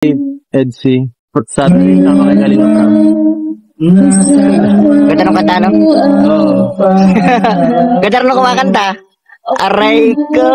Edsy. Saturday na makagaling ka. Ganda nung kanta, no? Oo. Ganda nung kumakanta. Aray ko!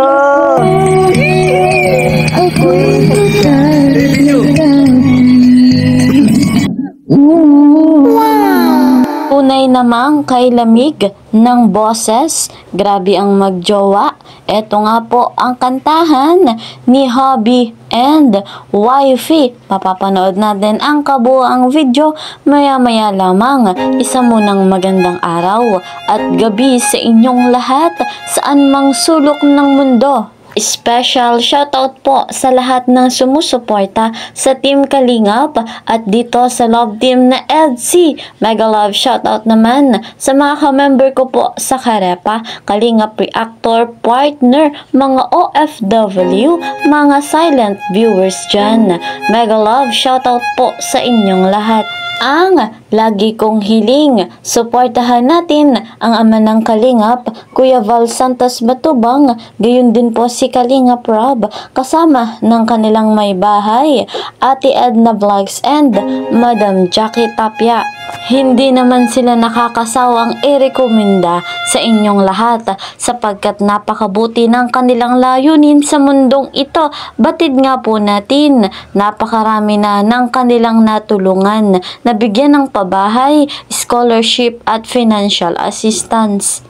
Tunay namang kay lamig ng boses, grabe ang magjowa. Eto nga po ang kantahan ni Hobby and Wifey. Mapapanood natin ang kabuuang video maya-maya lamang. Isa munang magandang araw at gabi sa inyong lahat saan mang sulok ng mundo. Special shoutout po sa lahat ng sumusuporta sa Team Kalingap at dito sa Love Team na Edsy. Mega love shoutout naman sa mga ka-member ko po sa Karepa, Kalingap Reactor, Partner, mga OFW, mga silent viewers dyan. Mega love shoutout po sa inyong lahat. Ang lagi kong hiling, suportahan natin ang ama ng Kalingap, Kuya Val Santos Batubang, gayon din po si Kalingap Rob, kasama ng kanilang may bahay, Ate Edna Vlogs and Madam Jackie Tapia. Hindi naman sila nakakasawang i-rekomenda sa inyong lahat sapagkat napakabuti ng kanilang layunin sa mundong ito. Batid nga po natin, napakarami na ng kanilang natulungan, nabigyan ng pabahay, scholarship at financial assistance.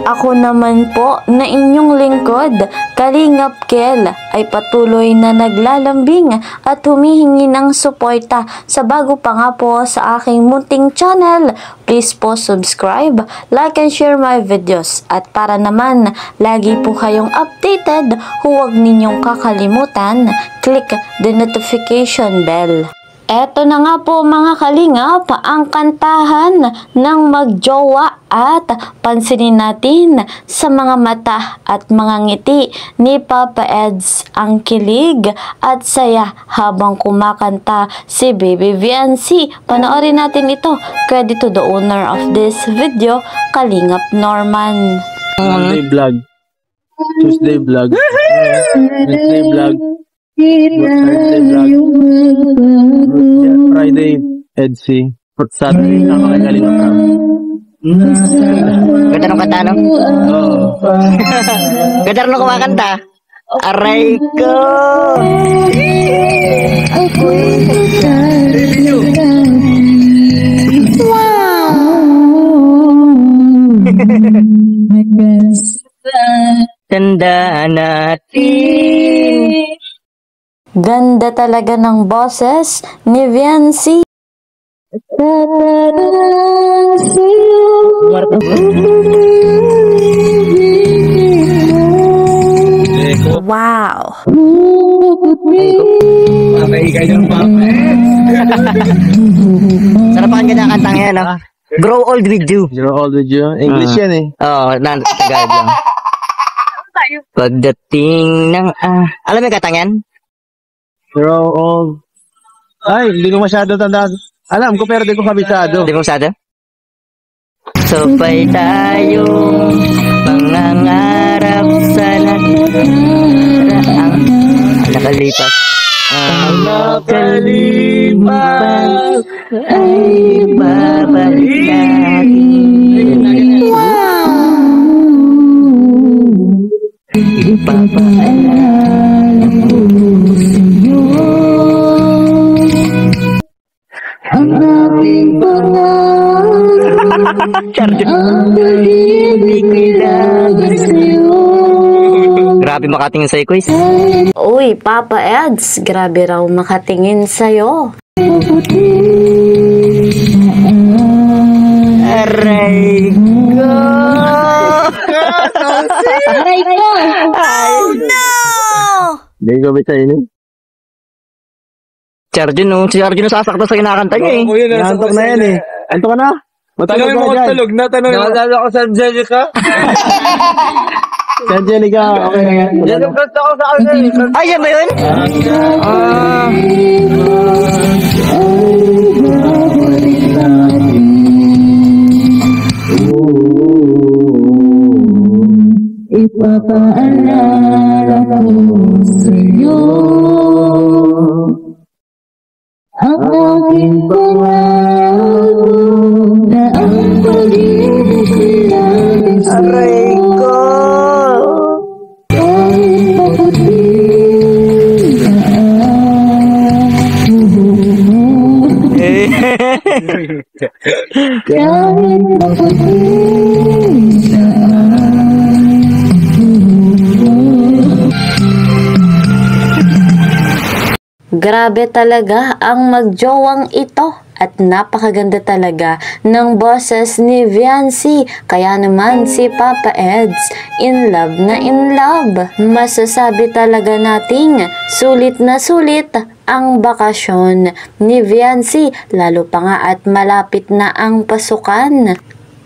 Ako naman po na inyong lingkod, Kalingap Kel, ay patuloy na naglalambing at humihingi ng suporta sa bago pa nga po sa aking munting channel. Please po subscribe, like and share my videos. At para naman lagi po kayong updated, huwag ninyong kakalimutan, click the notification bell. Eto na nga po mga Kalingap, ang kantahan ng magjowa at pansinin natin sa mga mata at mga ngiti ni Papa Eds ang kilig at saya habang kumakanta si Baby Viancy. Panoorin natin ito. Credit to the owner of this video, Kalingap Norman. Monday vlog. Tuesday vlog. Wednesday vlog. Thursday vlog. Friday, Edsy. Saturday na makagaling ka. Ganda nung kanta, no? Oo. Ganda nung kumakanta. Aray ko! Tanda natin. Ganda talaga ng boses ni Viancy. Wow! Sarap ang ganda kantang yan, no? Grow old with you. You're old with you. English yan eh. Oo, Tagalog lang. Pagdating ng alam mo yung kantang yan? Grow old. Ay, hindi ko masyado tandaan. Alam ko pero di ko kabisado. Di mo masyado? Sabay tayong mangangarap sa nakaraang nakalipas. Ang nakalipas ay babalik natin. Ipapaalala ko sa'yo ang aking pangarap, ang pag-ibig kailangan sa'yo. Grabe makatingin sa'yo, Kuis. Uy, Papa Eds, grabe raw makatingin sa'yo. Aray ko! Aray ko! Oh no! Hindi ko kabisado yun. Si Arjun sasakta sa kinakanta niya eh. Nantok na yan eh. Antok ka na? Matulog Tanongin mo ka kung dyan. tulog na, tanongin mo. Nakadalo ako sa Angelica. Si Angelica, okay na yan. Yan yung kanta ko sa kanya eh. Ay, yan ba yun? Ipapaalala ko sa'yo Ang aking pangako na ang pag-ibig natin Aray sa'yo ko! kahit maputi kahit maputi Grabe talaga ang magjowang ito at napakaganda talaga ng boses ni Viancy. Kaya naman si Papa Eds in love na in love. Masasabi talaga nating sulit na sulit ang bakasyon ni Viancy, lalo pa nga at malapit na ang pasukan.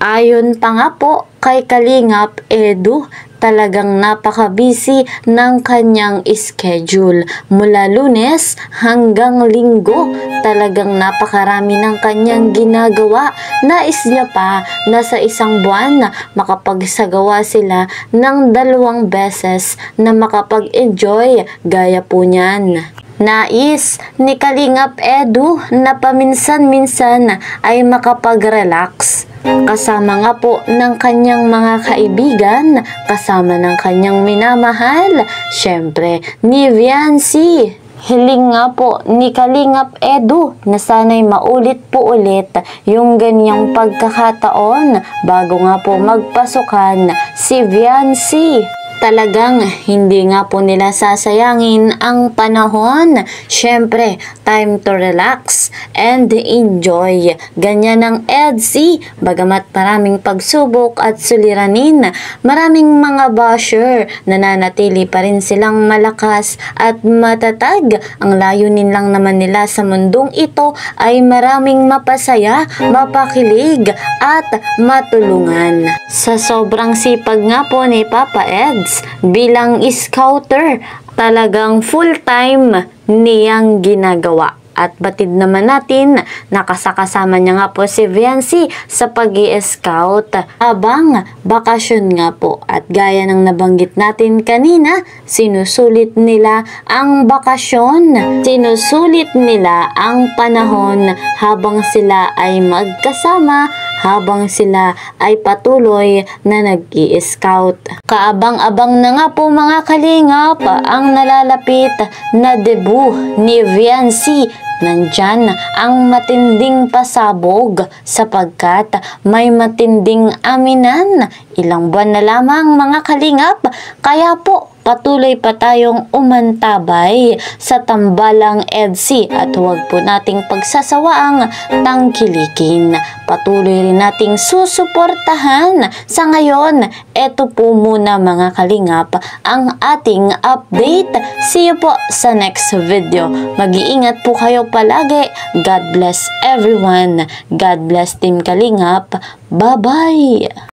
Ayon pa nga po kay Kalingap Edu, talagang napaka-busy ng kanyang schedule. Mula Lunes hanggang Linggo, talagang napakarami ng kanyang ginagawa. Nais niya pa na sa isang buwan makapagsagawa sila ng 2 beses na makapag-enjoy gaya po niyan. Nais ni Kalingap Edu na paminsan-minsan ay makapag-relax. Kasama nga po ng kanyang mga kaibigan, kasama ng kanyang minamahal, syempre ni Viancy. Hiling nga po ni Kalingap Edu na sana'y maulit po ulit yung ganyang pagkakataon bago nga po magpasukan si Viancy. Talagang hindi nga po nila sasayangin ang panahon. Syempre, time to relax and enjoy. Ganyan ang EDSI. Bagamat maraming pagsubok at suliranin, maraming mga basher, nananatili pa rin silang malakas at matatag. Ang layunin lang naman nila sa mundong ito ay maraming mapasaya, mapakilig at matulungan. Sa sobrang sipag nga po ni Papa Eds bilang scouter, talagang full-time niyang ginagawa. At batid naman natin, nakasakasama niya nga po si Viancy sa pag-i-scout habang bakasyon nga po. At gaya ng nabanggit natin kanina, sinusulit nila ang bakasyon. Sinusulit nila ang panahon habang sila ay magkasama, habang sila ay patuloy na nag-i-scout. Kaabang-abang na nga po mga kalingap ang nalalapit na debut ni Viancy. Nandyan ang matinding pasabog sapagkat may matinding aminan. Ilang buwan na lamang mga kalingap, kaya po patuloy pa tayong umantabay sa tambalang EDSI at huwag po nating pagsasawaang tangkilikin. Patuloy rin nating susuportahan. Sa ngayon, eto po muna mga kalingap ang ating update. See you po sa next video. Mag-iingat po kayo palagi. God bless everyone. God bless Team Kalingap. Bye-bye!